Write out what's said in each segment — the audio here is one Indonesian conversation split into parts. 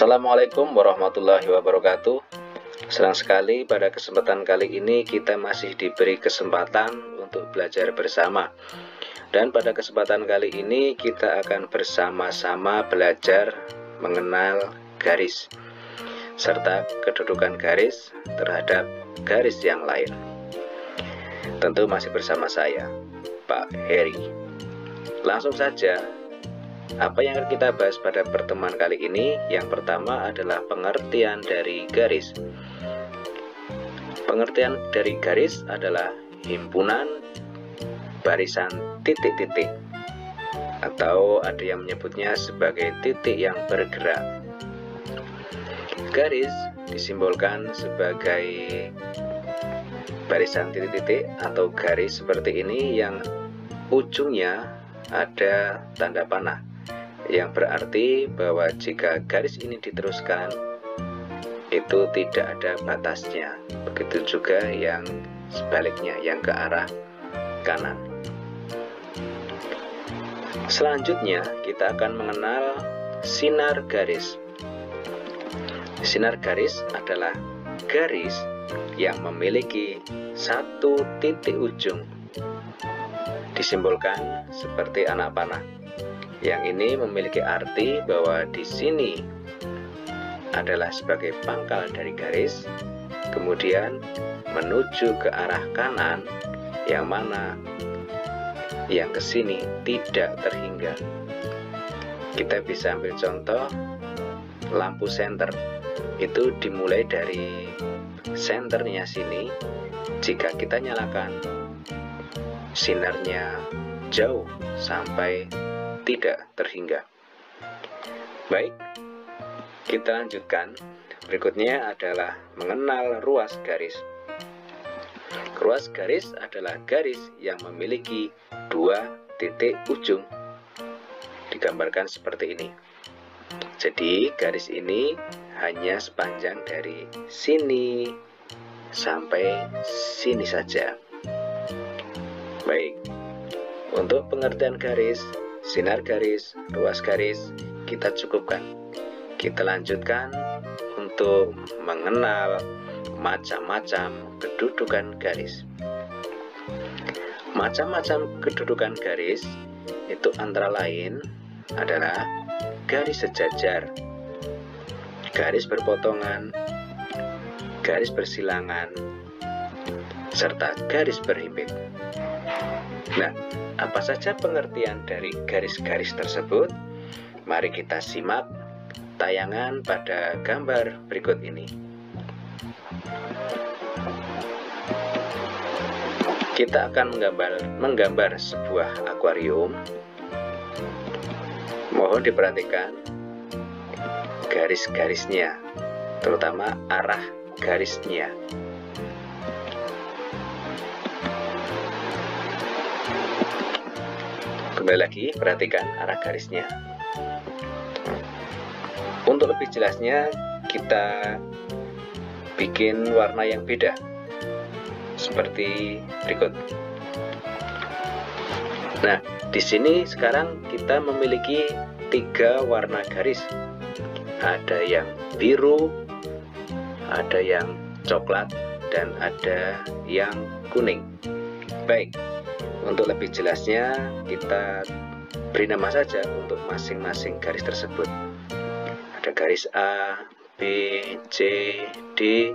Assalamualaikum warahmatullahi wabarakatuh. Senang sekali pada kesempatan kali ini kita masih diberi kesempatan untuk belajar bersama. Dan pada kesempatan kali ini kita akan bersama-sama belajar mengenal garis serta kedudukan garis terhadap garis yang lain. Tentu masih bersama saya, Pak Heri. Langsung saja, apa yang akan kita bahas pada pertemuan kali ini? Yang pertama adalah pengertian dari garis. Pengertian dari garis adalah himpunan barisan titik-titik, atau ada yang menyebutnya sebagai titik yang bergerak. Garis disimbolkan sebagai barisan titik-titik atau garis seperti ini yang ujungnya ada tanda panah, yang berarti bahwa jika garis ini diteruskan itu tidak ada batasnya. Begitu juga yang sebaliknya, yang ke arah kanan. Selanjutnya kita akan mengenal sinar garis. Sinar garis adalah garis yang memiliki satu titik ujung, disimbolkan seperti anak panah. Yang ini memiliki arti bahwa di sini adalah sebagai pangkal dari garis, kemudian menuju ke arah kanan, yang mana yang ke sini tidak terhingga. Kita bisa ambil contoh lampu senter. Itu dimulai dari senternya sini. Jika kita nyalakan, sinarnya jauh sampai tidak terhingga. Baik, kita lanjutkan. Berikutnya adalah mengenal ruas garis. Ruas garis adalah garis yang memiliki dua titik ujung, digambarkan seperti ini. Jadi garis ini hanya sepanjang dari sini sampai sini saja. Baik, untuk pengertian garis, sinar garis, ruas garis kita cukupkan. Kita lanjutkan untuk mengenal macam-macam kedudukan garis. Macam-macam kedudukan garis itu antara lain adalah garis sejajar, garis berpotongan, garis bersilangan, serta garis berhimpit. Nah, apa saja pengertian dari garis-garis tersebut? Mari kita simak tayangan pada gambar berikut ini. Kita akan menggambar sebuah akuarium. Mohon diperhatikan garis-garisnya, terutama arah garisnya. Kembali lagi, perhatikan arah garisnya. Untuk lebih jelasnya, kita bikin warna yang beda seperti berikut. Nah, di sini sekarang kita memiliki 3 warna garis. Ada yang biru, ada yang coklat, dan ada yang kuning. Baik, untuk lebih jelasnya kita beri nama saja untuk masing-masing garis tersebut. Ada garis A, B, C, D.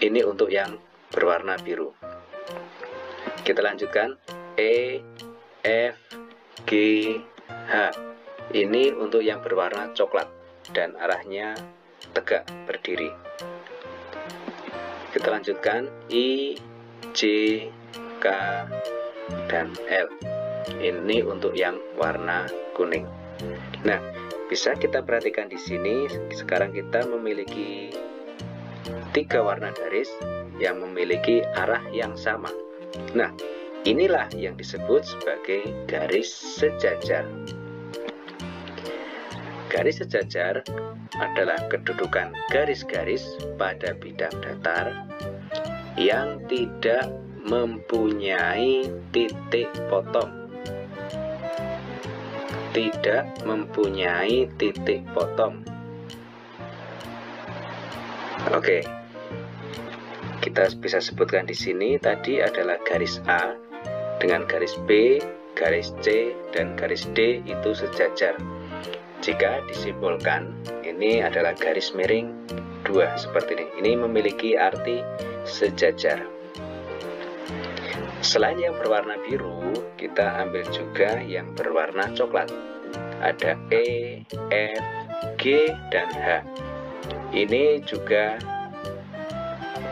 Ini untuk yang berwarna biru. Kita lanjutkan E, F, G, H. Ini untuk yang berwarna coklat dan arahnya tegak berdiri. Kita lanjutkan I, J, K, dan L. Ini untuk yang warna kuning. Nah, bisa kita perhatikan di sini. Sekarang kita memiliki 3 warna garis yang memiliki arah yang sama. Nah, inilah yang disebut sebagai garis sejajar. Garis sejajar adalah kedudukan garis-garis pada bidang datar yang tidak mempunyai titik potong. Tidak mempunyai titik potong. Oke, kita bisa sebutkan di sini tadi adalah garis A dengan garis B, garis C, dan garis D itu sejajar. Jika disimbolkan, ini adalah garis miring 2 seperti ini. Ini memiliki arti sejajar. Selain yang berwarna biru, kita ambil juga yang berwarna coklat. Ada E, F, G, dan H. Ini juga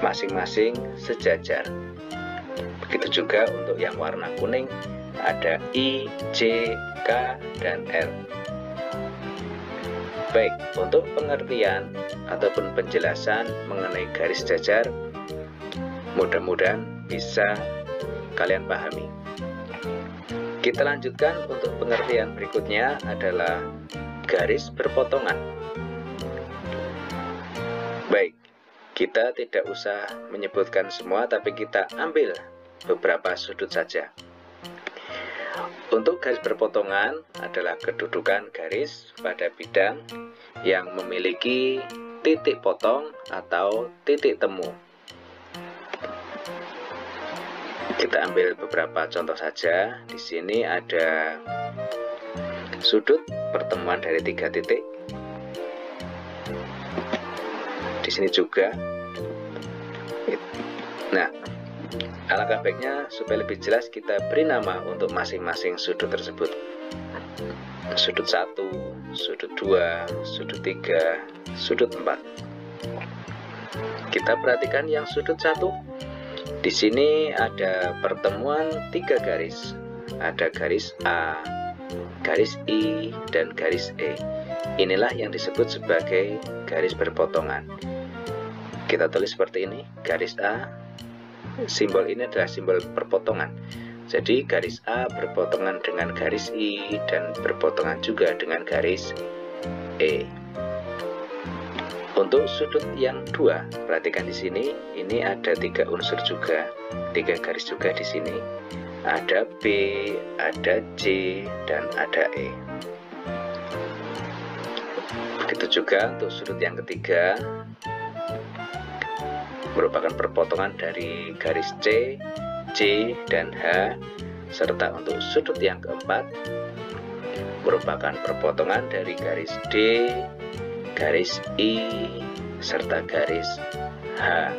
masing-masing sejajar. Begitu juga untuk yang warna kuning, ada I, J, K, dan L. Baik, untuk pengertian ataupun penjelasan mengenai garis jajar, mudah-mudahan bisa kalian pahami. Kita lanjutkan untuk pengertian berikutnya adalah garis berpotongan. Baik, kita tidak usah menyebutkan semua, tapi kita ambil beberapa sudut saja. Untuk garis berpotongan adalah kedudukan garis pada bidang yang memiliki titik potong atau titik temu. Kita ambil beberapa contoh saja. Di sini ada sudut pertemuan dari 3 titik. Di sini juga. Nah, alangkah baiknya supaya lebih jelas kita beri nama untuk masing-masing sudut tersebut. Sudut 1, sudut 2, sudut 3, sudut 4. Kita perhatikan yang sudut 1. Di sini ada pertemuan 3 garis. Ada garis A, garis I, dan garis E. Inilah yang disebut sebagai garis berpotongan. Kita tulis seperti ini, garis A. Simbol ini adalah simbol perpotongan. Jadi garis A berpotongan dengan garis I dan berpotongan juga dengan garis E. Untuk sudut yang 2, perhatikan di sini, ini ada 3 unsur juga, 3 garis juga di sini. Ada B, ada J, dan ada E. Begitu juga untuk sudut yang ketiga, merupakan perpotongan dari garis C, J, dan H, serta untuk sudut yang keempat merupakan perpotongan dari garis D, garis I, serta garis H.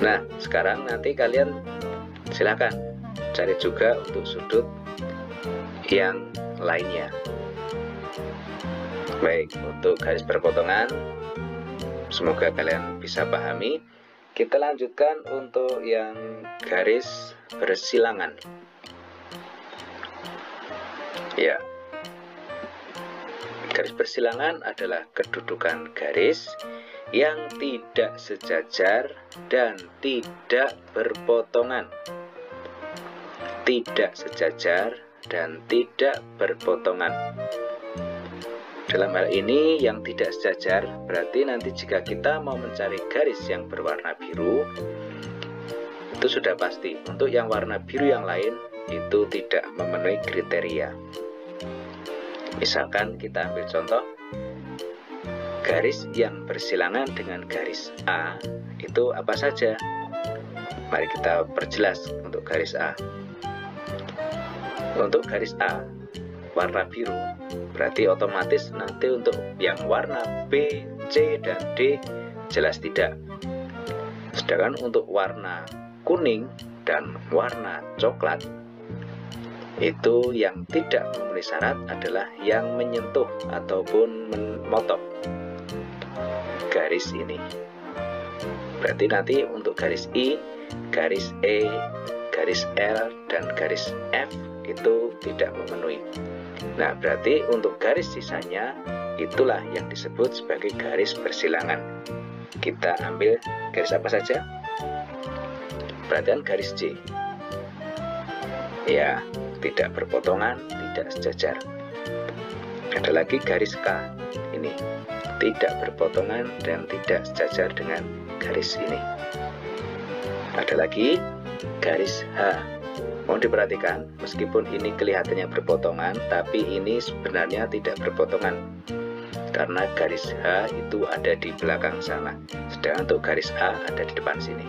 Nah, sekarang nanti kalian silakan cari juga untuk sudut yang lainnya. Baik, untuk garis perpotongan semoga kalian bisa pahami. Kita lanjutkan untuk yang garis bersilangan. Ya, garis bersilangan adalah kedudukan garis yang tidak sejajar dan tidak berpotongan. Tidak sejajar dan tidak berpotongan. Dalam hal ini yang tidak sejajar berarti nanti jika kita mau mencari garis yang berwarna biru, itu sudah pasti. Untuk yang warna biru yang lain itu tidak memenuhi kriteria. Misalkan kita ambil contoh, garis yang bersilangan dengan garis A itu apa saja? Mari kita perjelas untuk garis A. Untuk garis A warna biru, berarti otomatis nanti untuk yang warna B, C, dan D jelas tidak. Sedangkan untuk warna kuning dan warna coklat, itu yang tidak memenuhi syarat adalah yang menyentuh ataupun memotong garis ini. Berarti nanti untuk garis I, garis E, garis L, dan garis F itu tidak memenuhi. Nah, berarti untuk garis sisanya itulah yang disebut sebagai garis bersilangan. Kita ambil garis apa saja? Perhatikan garis C. Ya, tidak berpotongan, tidak sejajar. Ada lagi garis K. Ini tidak berpotongan dan tidak sejajar dengan garis ini. Ada lagi garis H. Mohon diperhatikan, meskipun ini kelihatannya berpotongan, tapi ini sebenarnya tidak berpotongan. karena garis H itu ada di belakang sana, sedangkan untuk garis A ada di depan sini.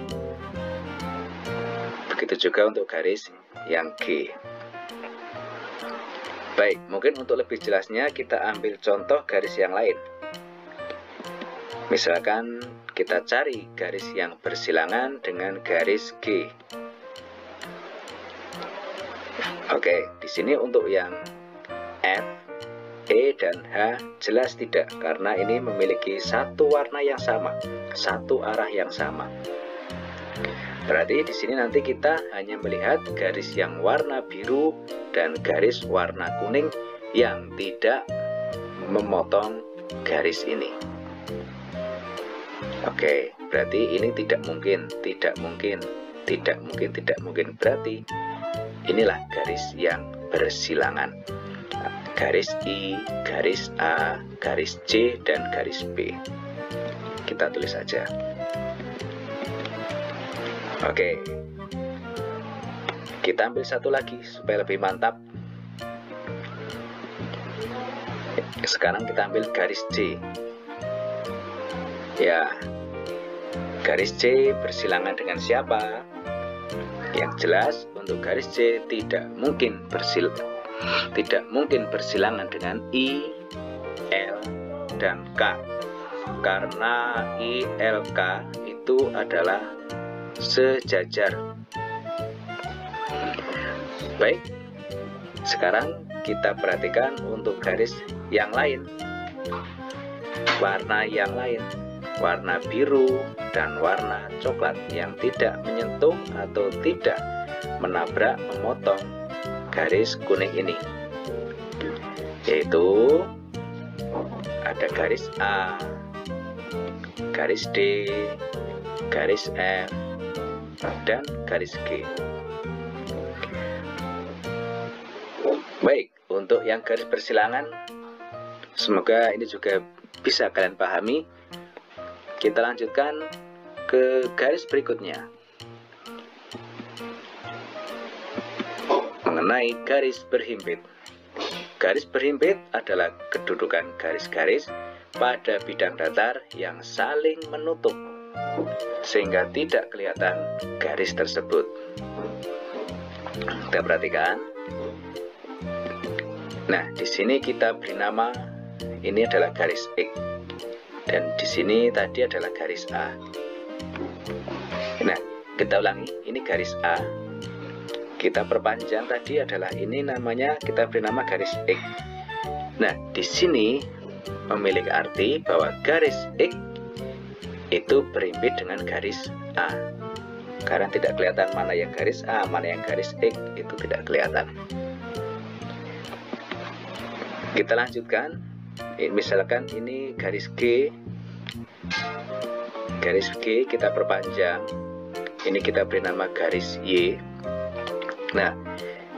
Begitu juga untuk garis yang G. Baik, mungkin untuk lebih jelasnya kita ambil contoh garis yang lain. Misalkan kita cari garis yang bersilangan dengan garis G. Oke, di sini untuk yang F, E, dan H jelas tidak, karena ini memiliki satu warna yang sama, satu arah yang sama. Berarti di sini nanti kita hanya melihat garis yang warna biru dan garis warna kuning yang tidak memotong garis ini. Oke, berarti ini tidak mungkin. Berarti inilah garis yang bersilangan. Garis I, garis A, garis C, dan garis B. Kita tulis saja. Oke, kita ambil satu lagi supaya lebih mantap. Sekarang kita ambil garis C. Ya, garis C bersilangan dengan siapa? Yang jelas untuk garis C tidak mungkin bersilangan dengan I, L, dan K, karena I, L, K itu adalah sejajar. Baik, sekarang kita perhatikan untuk garis yang lain, warna yang lain, warna biru dan warna coklat yang tidak menyentuh atau tidak menabrak, memotong garis kuning ini, yaitu ada garis A, garis D, garis F, dan garis G. Baik, untuk yang garis bersilangan, semoga ini juga bisa kalian pahami. Kita lanjutkan ke garis berikutnya, mengenai garis berhimpit. Garis berhimpit adalah kedudukan garis-garis pada bidang datar yang saling menutup sehingga tidak kelihatan garis tersebut. Kita perhatikan. Nah, di sini kita beri nama, ini adalah garis X, dan di sini tadi adalah garis A. Nah, kita ulangi, ini garis A. Kita perpanjang tadi adalah ini namanya, kita beri nama garis X. Nah, di sini memiliki arti bahwa garis X itu berhimpit dengan garis A. Karena tidak kelihatan mana yang garis A, mana yang garis X, itu tidak kelihatan. Kita lanjutkan. Misalkan ini garis G. Garis G kita perpanjang. Ini kita beri nama garis Y. Nah,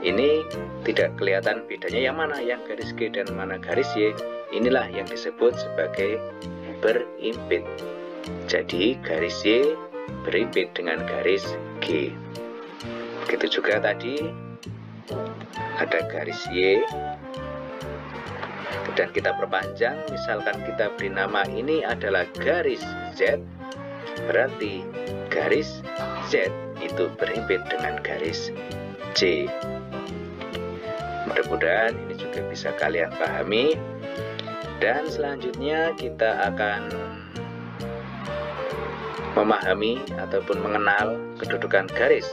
ini tidak kelihatan bedanya yang mana yang garis G dan mana garis Y. Inilah yang disebut sebagai berhimpit. Jadi garis Y berhimpit dengan garis G. Begitu juga tadi ada garis Y dan kita perpanjang. Misalkan kita beri nama ini adalah garis Z, berarti garis Z itu berhimpit dengan garis C. Mudah-mudahan ini juga bisa kalian pahami. Dan selanjutnya kita akan memahami ataupun mengenal kedudukan garis,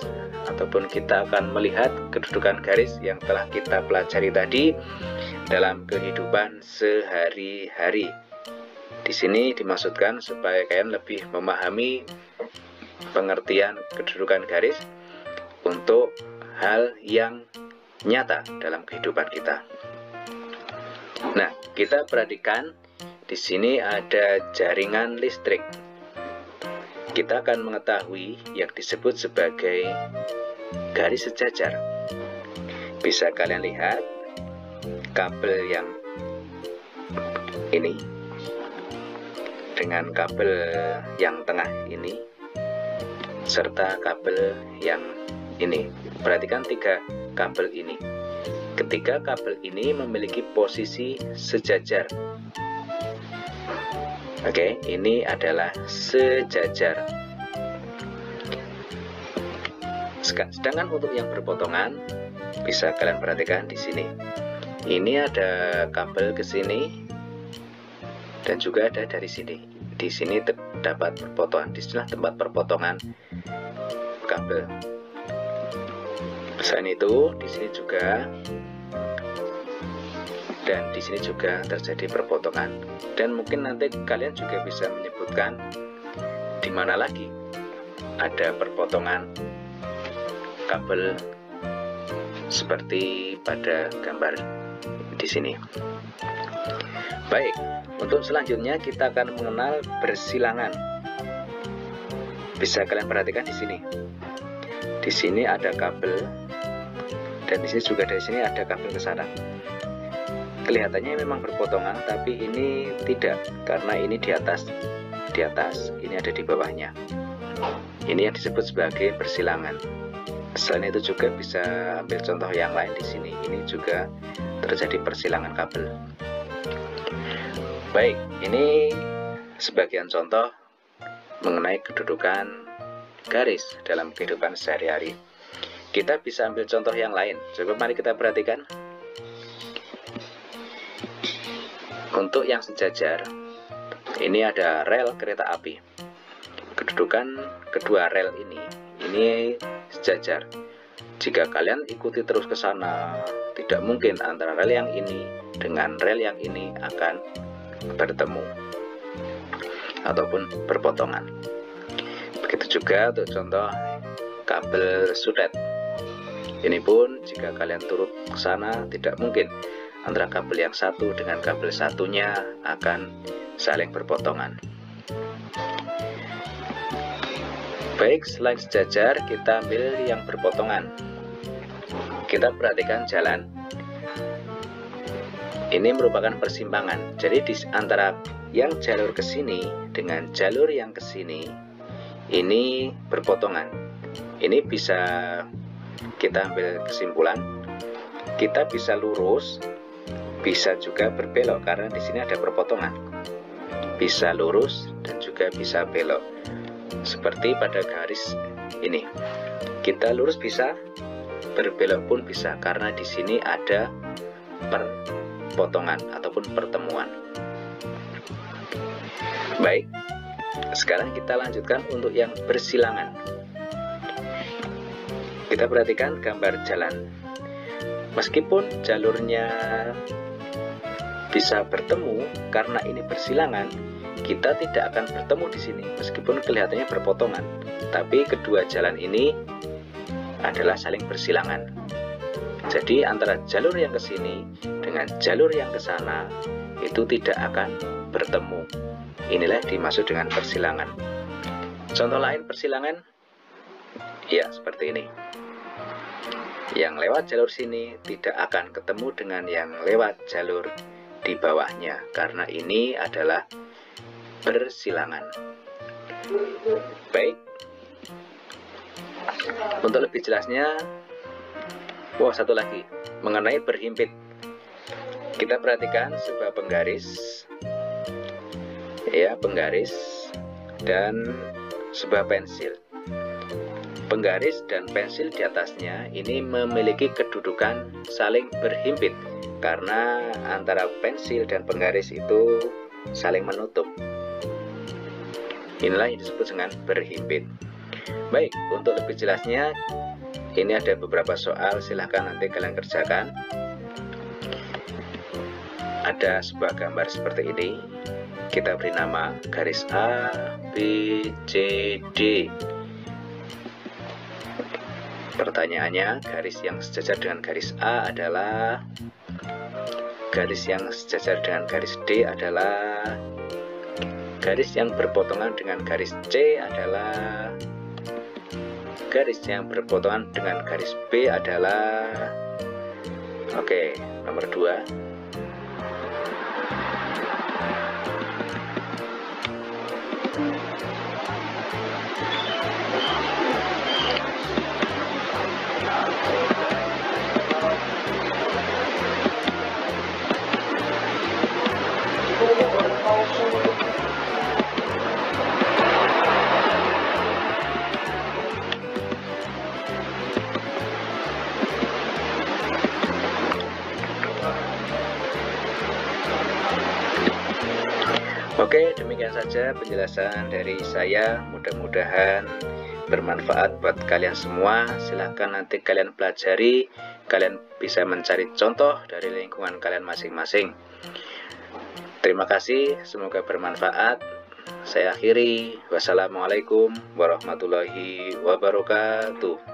ataupun kita akan melihat kedudukan garis yang telah kita pelajari tadi dalam kehidupan sehari-hari. Di sini dimaksudkan supaya kalian lebih memahami pengertian kedudukan garis untuk hal yang nyata dalam kehidupan kita. Nah, kita perhatikan di sini ada jaringan listrik. Kita akan mengetahui yang disebut sebagai garis sejajar. Bisa kalian lihat kabel yang ini dengan kabel yang tengah ini serta kabel yang ini. Perhatikan 3 kabel ini. Ketiga kabel ini memiliki posisi sejajar. Oke, ini adalah sejajar. Sedangkan untuk yang berpotongan bisa kalian perhatikan di sini. Ini ada kabel ke sini dan juga ada dari sini. Di sini terdapat perpotongan, di sini tempat perpotongan kabel. Selain itu, di sini juga dan di sini juga terjadi perpotongan. Dan mungkin nanti kalian juga bisa menyebutkan di mana lagi ada perpotongan kabel seperti pada gambar di sini. Baik, untuk selanjutnya kita akan mengenal persilangan. Bisa kalian perhatikan di sini. Di sini ada kabel dan di sini juga, dari sini ada kabel ke sana. Kelihatannya memang berpotongan, tapi ini tidak, karena ini di atas, ini ada di bawahnya. Ini yang disebut sebagai persilangan. Selain itu juga bisa ambil contoh yang lain di sini. Ini juga terjadi persilangan kabel. Baik, ini sebagian contoh mengenai kedudukan garis dalam kehidupan sehari-hari. Kita bisa ambil contoh yang lain. Coba mari kita perhatikan. Untuk yang sejajar, ini ada rel kereta api. Kedudukan kedua rel ini sejajar. Jika kalian ikuti terus ke sana, tidak mungkin antara rel yang ini dengan rel yang ini akan bertemu ataupun berpotongan. Begitu juga untuk contoh kabel sudet. Ini pun jika kalian turut ke sana, tidak mungkin antara kabel yang satu dengan kabel satunya akan saling berpotongan. Baik, selain sejajar, kita ambil yang berpotongan. Kita perhatikan jalan. Ini merupakan persimpangan. Jadi di antara yang jalur ke sini dengan jalur yang ke sini, ini berpotongan. Ini bisa kita ambil kesimpulan. Kita bisa lurus, bisa juga berbelok karena di sini ada perpotongan. Bisa lurus dan juga bisa belok. Seperti pada garis ini. Kita lurus bisa, berbelok pun bisa karena di sini ada perpotongan ataupun pertemuan. Baik. Sekarang kita lanjutkan untuk yang bersilangan. Kita perhatikan gambar jalan. Meskipun jalurnya bisa bertemu karena ini bersilangan, kita tidak akan bertemu di sini meskipun kelihatannya berpotongan. Tapi kedua jalan ini adalah saling bersilangan. Jadi antara jalur yang ke sini dengan jalur yang ke sana itu tidak akan bertemu. Inilah dimaksud dengan persilangan. Contoh lain persilangan, ya seperti ini. Yang lewat jalur sini tidak akan ketemu dengan yang lewat jalur di bawahnya karena ini adalah persilangan. Baik. Untuk lebih jelasnya, satu lagi mengenai berhimpit. Kita perhatikan sebuah penggaris, ya penggaris dan sebuah pensil. Penggaris dan pensil di atasnya ini memiliki kedudukan saling berhimpit karena antara pensil dan penggaris itu saling menutup. Inilah yang disebut dengan berhimpit. Baik, untuk lebih jelasnya ini ada beberapa soal, silahkan nanti kalian kerjakan. Ada sebuah gambar seperti ini. Kita beri nama garis A, B, C, D. Pertanyaannya, garis yang sejajar dengan garis A adalah, garis yang sejajar dengan garis D adalah, garis yang berpotongan dengan garis C adalah, garis yang berpotongan dengan garis B adalah, oke, nomor 2. Oke, demikian saja penjelasan dari saya. Mudah-mudahan bermanfaat buat kalian semua. Silahkan nanti kalian pelajari, kalian bisa mencari contoh dari lingkungan kalian masing-masing. Terima kasih, semoga bermanfaat. Saya akhiri. Wassalamualaikum warahmatullahi wabarakatuh.